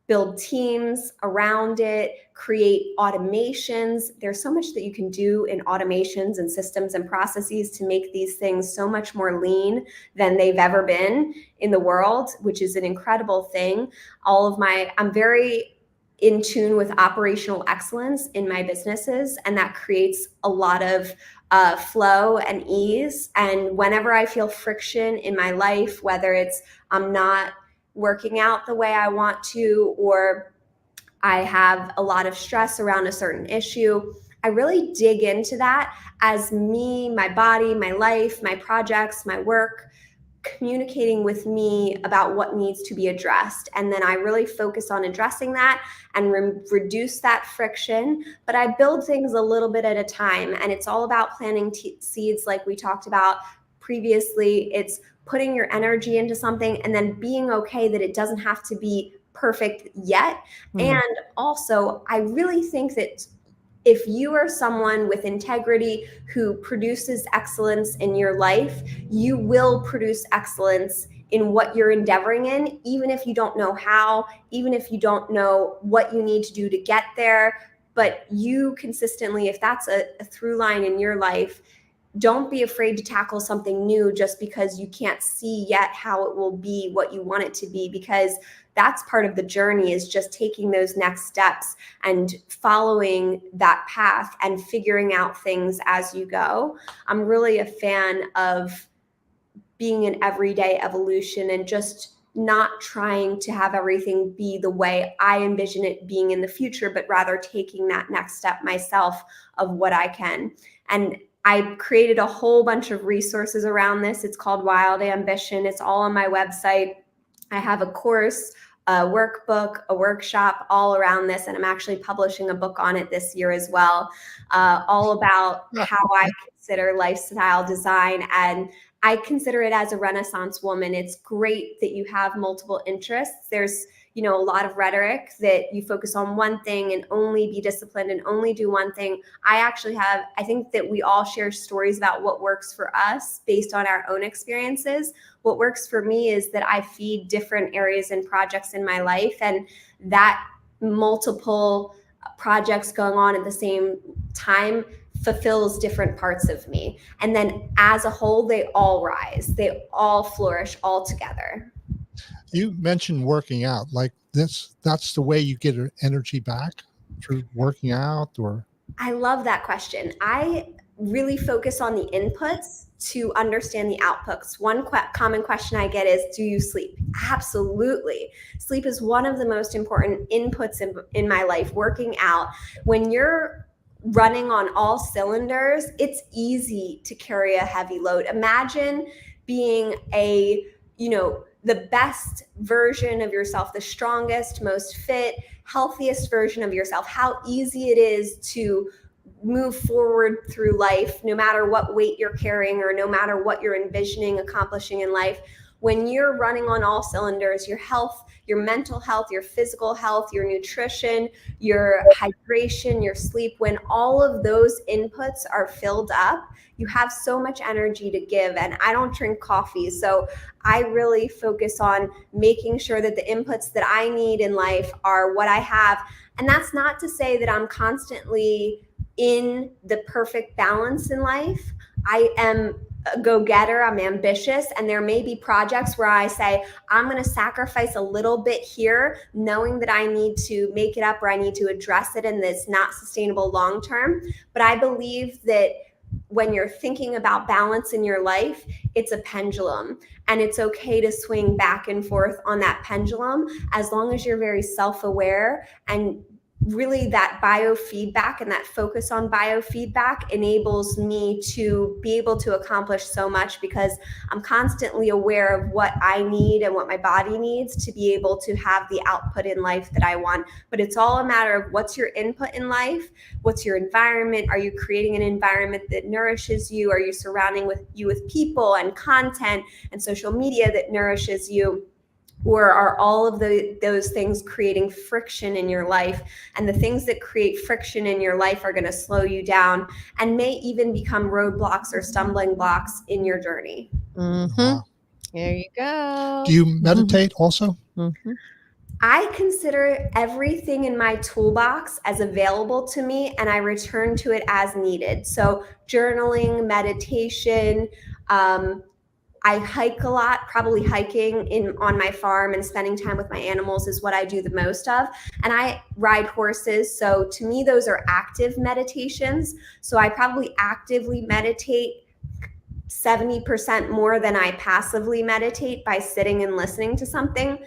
S3: build teams around it, create automations. There's so much that you can do in automations and systems and processes to make these things so much more lean than they've ever been in the world, which is an incredible thing. I'm very in tune with operational excellence in my businesses, and that creates a lot of flow and ease. And whenever I feel friction in my life, whether it's I'm not working out the way I want to, or I have a lot of stress around a certain issue, I really dig into that as me, my body, my life, my projects, my work, communicating with me about what needs to be addressed. And then I really focus on addressing that and reduce that friction. But I build things a little bit at a time. And it's all about planting seeds, like we talked about previously. It's putting your energy into something and then being okay that it doesn't have to be perfect yet. And also, I really think that if you are someone with integrity who produces excellence in your life, you will produce excellence in what you're endeavoring in, even if you don't know how, even if you don't know what you need to do to get there. But you consistently, if that's a through line in your life, don't be afraid to tackle something new just because you can't see yet how it will be what you want it to be, because that's part of the journey, is just taking those next steps and following that path and figuring out things as you go. I'm really a fan of being an everyday evolution and just not trying to have everything be the way I envision it being in the future, but rather taking that next step myself of what I can. And I created a whole bunch of resources around this. It's called Wild Ambition. It's all on my website. I have a course, a workbook, a workshop all around this, and I'm actually publishing a book on it this year as well, all about how I consider lifestyle design, and I consider it as a Renaissance woman. It's great that you have multiple interests. There's a lot of rhetoric that you focus on one thing and only be disciplined and only do one thing. I think that we all share stories about what works for us based on our own experiences. What works for me is that I feed different areas and projects in my life, and that multiple projects going on at the same time fulfills different parts of me. And then as a whole, they all rise, they all flourish all together.
S1: You mentioned working out, like that's the way you get your energy back, through working out? Or
S3: I love that question. I really focus on the inputs to understand the outputs. One common question I get is, do you sleep? Absolutely. Sleep is one of the most important inputs in my life. Working out, when you're running on all cylinders, it's easy to carry a heavy load. Imagine being the best version of yourself, the strongest, most fit, healthiest version of yourself. How easy it is to move forward through life, no matter what weight you're carrying or no matter what you're envisioning accomplishing in life. When you're running on all cylinders, your health, your mental health, your physical health, your nutrition, your hydration, your sleep, when all of those inputs are filled up, you have so much energy to give. And I don't drink coffee, so I really focus on making sure that the inputs that I need in life are what I have. And that's not to say that I'm constantly in the perfect balance in life. I am a go-getter, I'm ambitious, and there may be projects where I say, I'm going to sacrifice a little bit here, knowing that I need to make it up or I need to address it and it's not sustainable long-term. But I believe that when you're thinking about balance in your life, it's a pendulum, and it's okay to swing back and forth on that pendulum as long as you're very self-aware. And really, that biofeedback and that focus on biofeedback enables me to be able to accomplish so much, because I'm constantly aware of what I need and what my body needs to be able to have the output in life that I want. But it's all a matter of what's your input in life, what's your environment. Are you creating an environment that nourishes you? Are you surrounding you with people and content and social media that nourishes you? Or are all of those things creating friction in your life? And the things that create friction in your life are going to slow you down and may even become roadblocks or stumbling blocks in your journey.
S2: Mm-hmm.
S1: Wow.
S2: There you go.
S1: Do you meditate also?
S2: Mm-hmm.
S3: I consider everything in my toolbox as available to me, and I return to it as needed. So journaling, meditation, I hike a lot. Probably hiking on my farm and spending time with my animals is what I do the most of. And I ride horses. So to me, those are active meditations. So I probably actively meditate 70% more than I passively meditate by sitting and listening to something.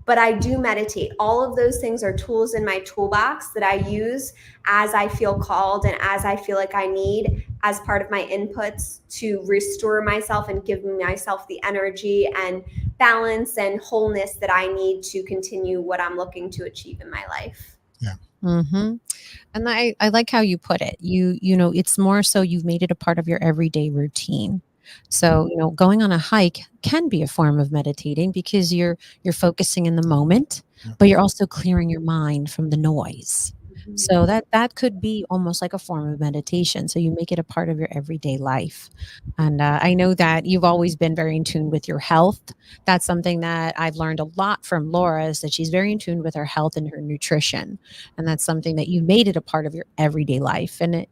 S3: But I do meditate. All of those things are tools in my toolbox that I use as I feel called and as I feel like I need as part of my inputs to restore myself and give myself the energy and balance and wholeness that I need to continue what I'm looking to achieve in my life.
S1: Yeah.
S2: Mm-hmm. And I like how you put it. It's more so you've made it a part of your everyday routine. So, going on a hike can be a form of meditating because you're focusing in the moment, but you're also clearing your mind from the noise. So that could be almost like a form of meditation. So you make it a part of your everyday life. And I know that you've always been very in tune with your health. That's something that I've learned a lot from Laura, is that she's very in tune with her health and her nutrition. And that's something that you made it a part of your everyday life. And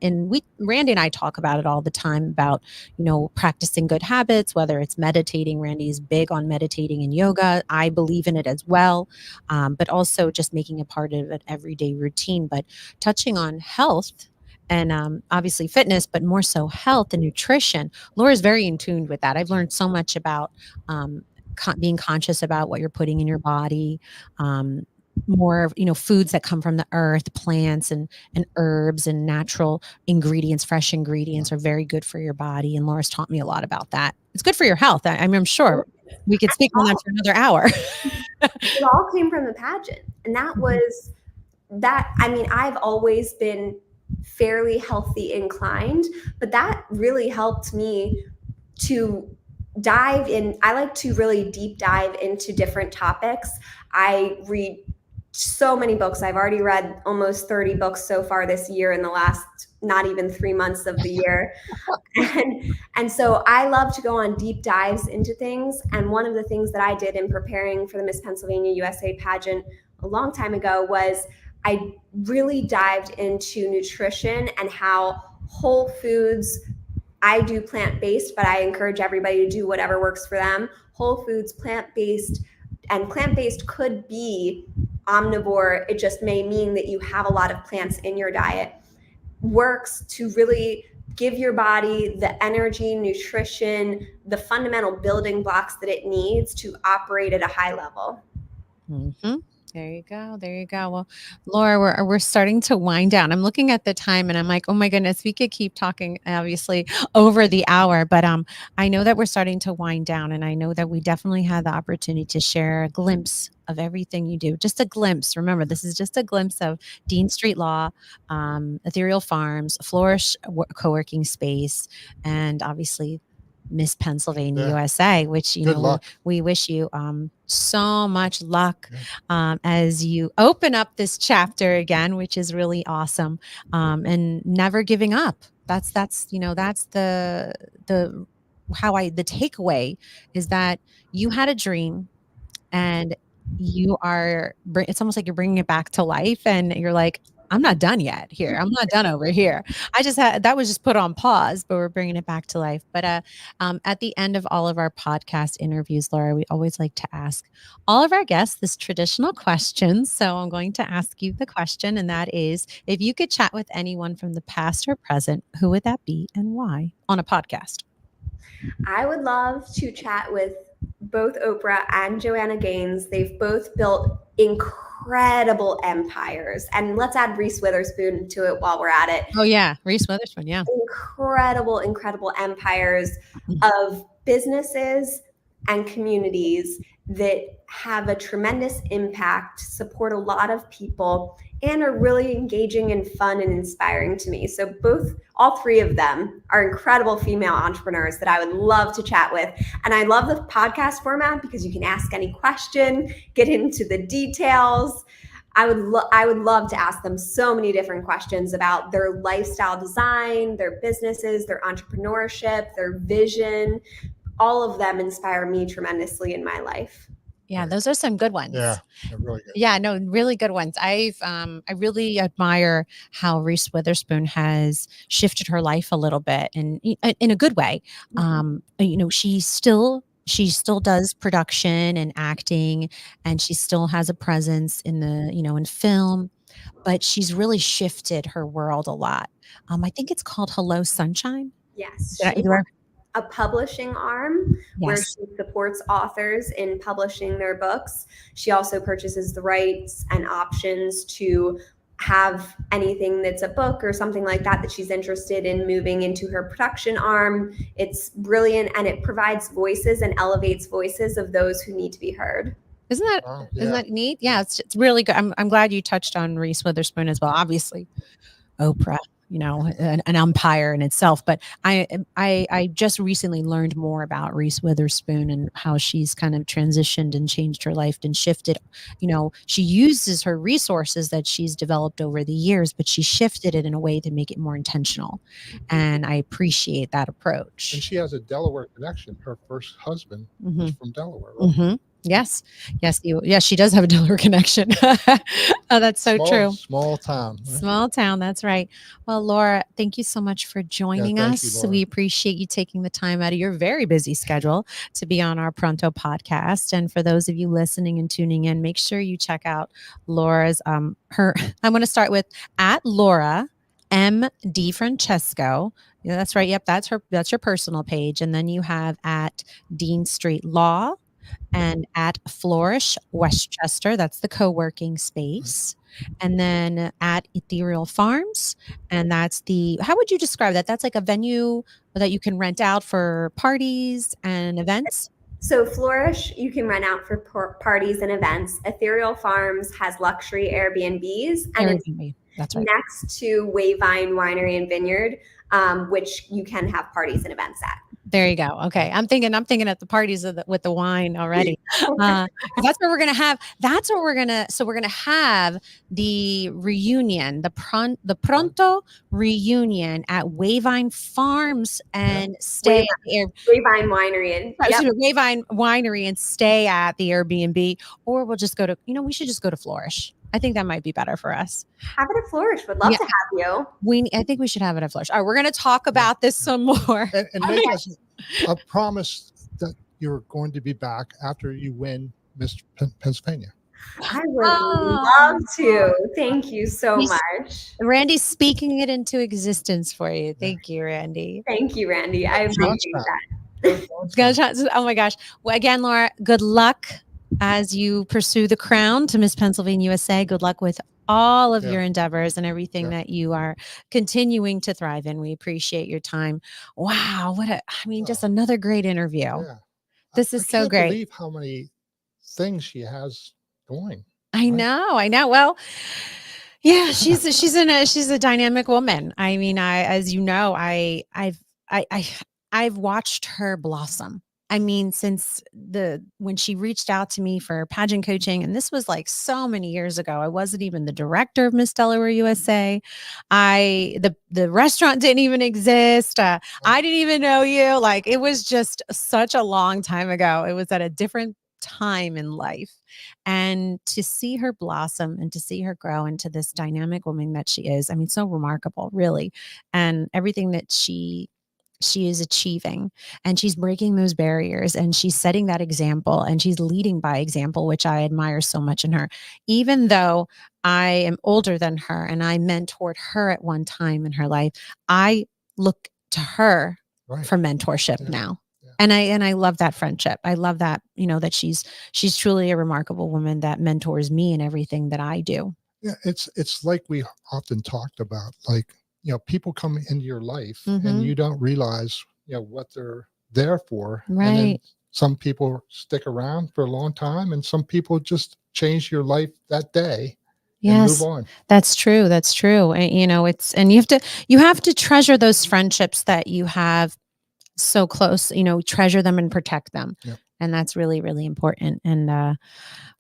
S2: Randy and I talk about it all the time about, practicing good habits, whether it's meditating. Randy is big on meditating and yoga. I believe in it as well. But also just making it part of an everyday routine. But touching on health and obviously fitness, but more so health and nutrition, Laura's very in tune with that. I've learned so much about being conscious about what you're putting in your body, more, foods that come from the earth, plants and herbs and natural ingredients, fresh ingredients are very good for your body. And Laura's taught me a lot about that. It's good for your health. I'm sure we could speak on that for another hour.
S3: It all came from the pageant. And that was that. I mean, I've always been fairly healthy inclined, but that really helped me to dive in. I like to really deep dive into different topics. I read so many books. I've already read almost 30 books so far this year in the last not even 3 months of the year. And so I love to go on deep dives into things. And one of the things that I did in preparing for the Miss Pennsylvania USA pageant a long time ago was I really dived into nutrition and how whole foods, I do plant-based, but I encourage everybody to do whatever works for them. Whole foods, plant-based, and plant-based could be omnivore. It just may mean that you have a lot of plants in your diet. Works to really give your body the energy, nutrition, the fundamental building blocks that it needs to operate at a high level.
S2: Mm-hmm. There you go. There you go. Well, Laura, we're starting to wind down. I'm looking at the time and I'm like, oh my goodness, we could keep talking obviously over the hour, but I know that we're starting to wind down, and I know that we definitely had the opportunity to share a glimpse of everything you do. Just a glimpse. Remember, this is just a glimpse of Dean Street Law, Ethereal Farms, Flourish co-working space, and obviously Miss Pennsylvania USA, which we wish you so much luck as you open up this chapter again, which is really awesome, and never giving up. That's the takeaway is that you had a dream, and it's almost like you're bringing it back to life, and you're like, I'm not done yet here. I'm not done over here. That was just put on pause, but we're bringing it back to life. But at the end of all of our podcast interviews, Laura, we always like to ask all of our guests this traditional question. So I'm going to ask you the question, and that is, if you could chat with anyone from the past or present, who would that be and why on a podcast?
S3: I would love to chat with both Oprah and Joanna Gaines. They've both built incredible empires. And let's add Reese Witherspoon to it while we're at it.
S2: Oh, yeah. Reese Witherspoon. Yeah.
S3: Incredible empires of businesses and communities that have a tremendous impact, support a lot of people, and are really engaging and fun and inspiring to me. So all three of them are incredible female entrepreneurs that I would love to chat with. And I love the podcast format because you can ask any question, get into the details. I would love to ask them so many different questions about their lifestyle design, their businesses, their entrepreneurship, their vision. All of them inspire me tremendously in my life.
S2: Yeah, those are some good ones.
S1: Yeah, really good.
S2: Yeah, no, really good ones. I really admire how Reese Witherspoon has shifted her life a little bit, and in a good way. She still does production and acting, and she still has a presence in in film, but she's really shifted her world a lot. I think it's called Hello Sunshine.
S3: Yes. A publishing arm where she supports authors in publishing their books. She also purchases the rights and options to have anything that's a book or something like that she's interested in moving into her production arm. It's brilliant, and it provides voices and elevates voices of those who need to be heard.
S2: Isn't that neat? Yeah, it's really good. I'm glad you touched on Reese Witherspoon as well. Obviously, Oprah, an empire in itself. But I just recently learned more about Reese Witherspoon and how she's kind of transitioned and changed her life and shifted. She uses her resources that she's developed over the years, but she shifted it in a way to make it more intentional. And I appreciate that approach.
S1: And she has a Delaware connection. Her first husband was from Delaware. Right?
S2: Mm-hmm. Yes, she does have a Delaware connection. Oh, that's so true.
S1: Small town. Right?
S2: Small town. That's right. Well, Laura, thank you so much for joining us. We appreciate you taking the time out of your very busy schedule to be on our Pronto podcast. And for those of you listening and tuning in, make sure you check out Laura's I'm going to start with @Laura DiFrancesco. Yeah, that's right. Yep, that's your personal page, and then you have @Dean Street Law. and at Flourish Westchester, that's the co-working space. And then at Ethereal Farms, and that's how would you describe that? That's like a venue that you can rent out for parties and events.
S3: So Flourish, you can rent out for parties and events. Ethereal Farms has luxury Airbnbs, and it's
S2: Airbnb. That's right.
S3: next to Wayvine Winery and Vineyard, which you can have parties and events at.
S2: There you go. Okay. I'm thinking at the parties with the wine already. That's where we're going to have, so we're going to have the reunion, the Pronto reunion at Wayvine Farms and stay
S3: Wayvine Winery and
S2: Wayvine Winery and stay at the Airbnb, or we'll just go to, we should just go to Flourish. I think that might be better for us.
S3: Have it at Flourish. Would love to have you.
S2: I think we should have it at Flourish. All right, we're going to talk about this some more.
S1: And make us a promise that you're going to be back after you win Miss Pennsylvania.
S3: I would love to. Thank you so much.
S2: Randy's speaking it into existence for you. Thank you, Randy.
S3: Thank you, Randy. I appreciate that.
S2: Oh my gosh. Well, again, Laura, good luck as you pursue the crown to Miss Pennsylvania USA. Good luck with all of your endeavors and everything that you are continuing to thrive in. We appreciate your time. Wow. Just another great interview.
S1: Yeah.
S2: This is so great.
S1: I can't believe how many things she has going.
S2: I know. Well, yeah, she's a dynamic woman. I mean, as you know, I've watched her blossom. I mean, since when she reached out to me for pageant coaching, and this was like so many years ago, I wasn't even the director of Miss Delaware USA. The restaurant didn't even exist. I didn't even know you. Like, it was just such a long time ago. It was at a different time in life, and to see her blossom and to see her grow into this dynamic woman that she is, I mean, so remarkable, really, and everything that she is achieving, and she's breaking those barriers, and she's setting that example, and she's leading by example, which I admire so much in her. Even though I am older than her and I mentored her at one time in her life, I look to her for mentorship now. Yeah. And I love that friendship. I love that, that she's truly a remarkable woman that mentors me in everything that I do.
S1: Yeah. It's like we often talked about, like, people come into your life and you don't realize, what they're there for.
S2: Right.
S1: And then some people stick around for a long time, and some people just change your life that day.
S2: Yes,
S1: and move on.
S2: That's true. That's true. And, and you have to treasure those friendships that you have so close, treasure them and protect them. Yep. And that's really, really important. And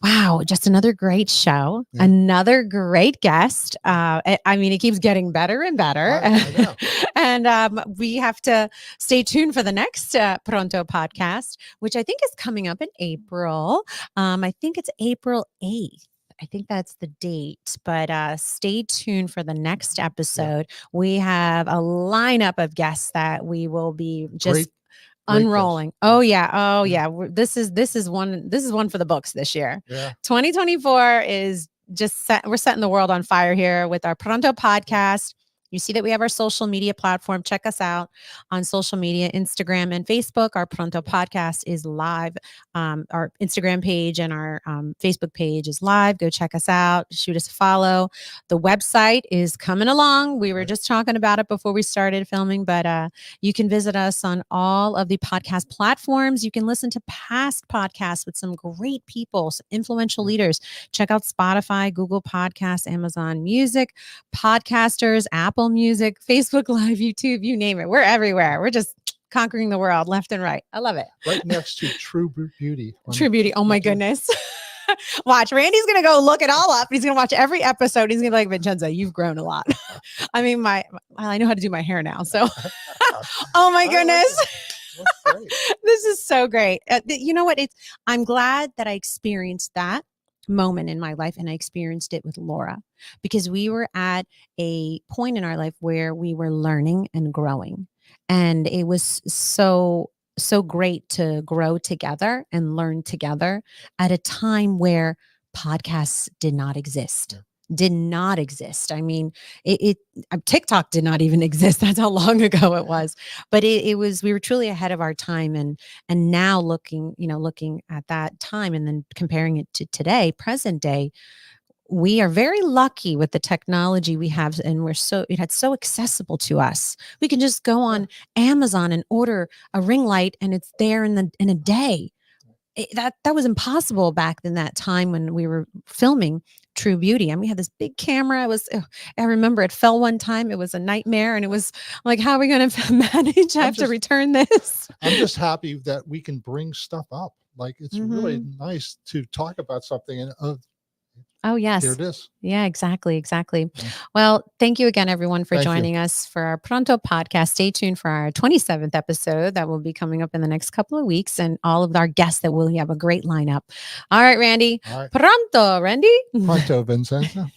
S2: wow, just another great show, another great guest. I mean, it keeps getting better and better. I know. And we have to stay tuned for the next Pronto podcast, which I think is coming up in April. I think it's April 8th. I think that's the date, but stay tuned for the next episode. Yeah. We have a lineup of guests that we will be just unrolling. Oh yeah. This is one for the books this year. Yeah. 2024 is just we're setting the world on fire here with our Pronto podcast. You see that we have our social media platform. Check us out on social media, Instagram and Facebook. Our Pronto podcast is live. Our Instagram page and our Facebook page is live. Go check us out. Shoot us a follow. The website is coming along. We were just talking about it before we started filming, but you can visit us on all of the podcast platforms. You can listen to past podcasts with some great people, some influential leaders. Check out Spotify, Google Podcasts, Amazon Music, Podcasters, Apple Music, Facebook Live, YouTube, you name it. We're everywhere. We're just conquering the world left and right. I love it.
S1: Right next to True Beauty.
S2: True Beauty. Oh my goodness. Watch. Randy's going to go look it all up. He's going to watch every episode. He's going to be like, Vincenza, you've grown a lot. I mean, I know how to do my hair now. So, oh my goodness. This is so great. You know what? I'm glad that I experienced that moment in my life, and I experienced it with Laura, because we were at a point in our life where we were learning and growing, and it was so great to grow together and learn together at a time where podcasts did not exist. did not exist. I mean, TikTok did not even exist. That's how long ago it was. But it was, we were truly ahead of our time. And now looking at that time and then comparing it to today, present day, we are very lucky with the technology we have, and it's so accessible to us. We can just go on Amazon and order a ring light, and it's there in a day. That was impossible back in that time when we were filming True Beauty. And we had this big camera. I remember it fell one time. It was a nightmare, and it was like, how are we going to manage? I have to return this.
S1: I'm just happy that we can bring stuff up. Like, it's really nice to talk about something and
S2: oh, yes.
S1: Here it is.
S2: Yeah, exactly.
S1: Yeah.
S2: Well, thank you again, everyone, for joining us for our Pronto podcast. Stay tuned for our 27th episode that will be coming up in the next couple of weeks, and all of our guests that will have a great lineup. All right, Randy.
S1: All right.
S2: Pronto, Randy.
S1: Pronto, Vincenza.